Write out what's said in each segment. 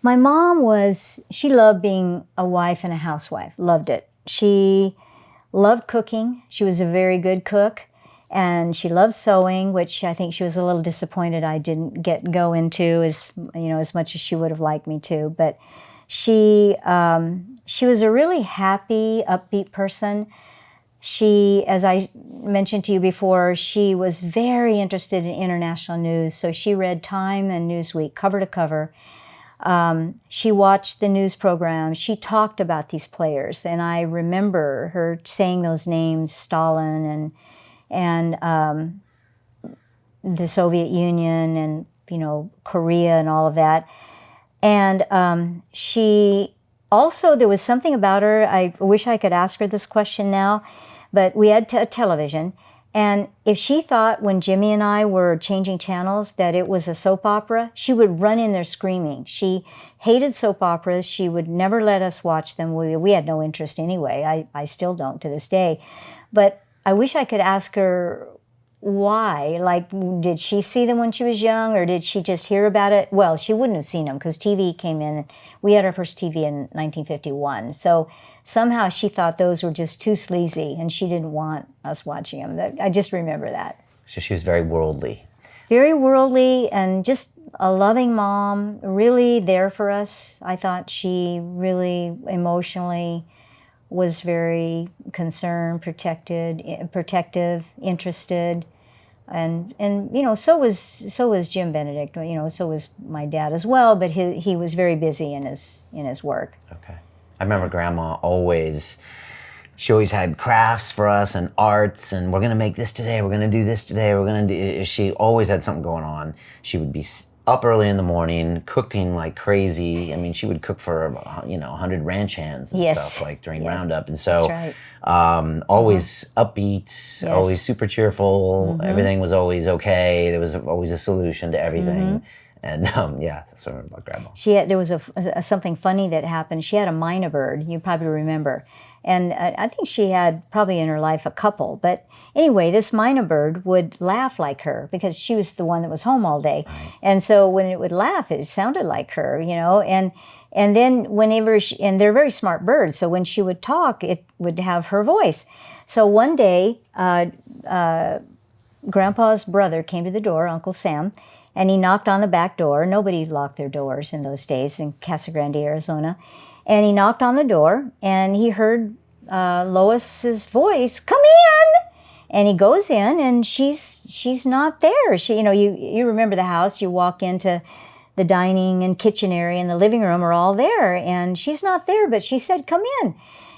My mom she loved being a wife and a housewife, loved it. She loved cooking. She was a very good cook. And she loved sewing, which I think she was a little disappointed I didn't go into as much as she would have liked me to. But she was a really happy, upbeat person. She, as I mentioned to you before, she was very interested in international news. So she read Time and Newsweek cover to cover. She watched the news programs. She talked about these players, and I remember her saying those names: Stalin and the Soviet Union, and Korea and all of that. And she also, there was something about her. I wish I could ask her this question now, but we had a television. And if she thought when Jimmy and I were changing channels that it was a soap opera, she would run in there screaming. She hated soap operas. She would never let us watch them. We had no interest anyway. I still don't to this day. But I wish I could ask her why. Like, did she see them when she was young, or did she just hear about it? Well, she wouldn't have seen them because TV came in. We had our first TV in 1951. So somehow she thought those were just too sleazy, and she didn't want us watching them. I just remember that. So she was very worldly. Very worldly, and just a loving mom, really there for us. I thought she really emotionally was very concerned, protective, interested, and so was Jim Benedict. So was my dad as well. But he was very busy in his work. Okay, I remember Grandma she always had crafts for us and arts, and we're gonna make this today. We're gonna do this today. She always had something going on. She would be up early in the morning, cooking like crazy. I mean, she would cook for 100 ranch hands and stuff like during Roundup, and so that's right. Always upbeat, always super cheerful. Everything was always okay. There was always a solution to everything, and that's what I remember about Grandma. There was something funny that happened. She had a mynah bird. You probably remember, and I think she had probably in her life a couple, but. Anyway, this mynah bird would laugh like her because she was the one that was home all day. And so when it would laugh, it sounded like her, and then whenever and they're very smart birds, so when she would talk, it would have her voice. So one day, Grandpa's brother came to the door, Uncle Sam, and he knocked on the back door. Nobody locked their doors in those days in Casa Grande, Arizona. And he knocked on the door, and he heard Lois's voice, "Come in!" And he goes in, and she's not there. You remember the house. You walk into the dining and kitchen area and the living room are all there, and she's not there. But she said, "Come in."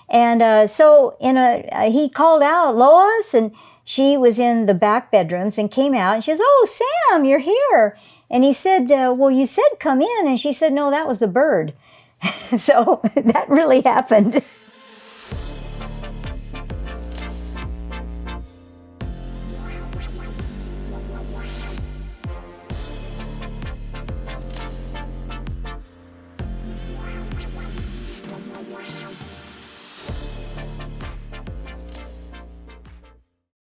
And so he called out, "Lois," and she was in the back bedrooms and came out, and she says, "Oh, Sam, you're here." And he said, "Well, you said come in," and she said, "No, that was the bird." So that really happened.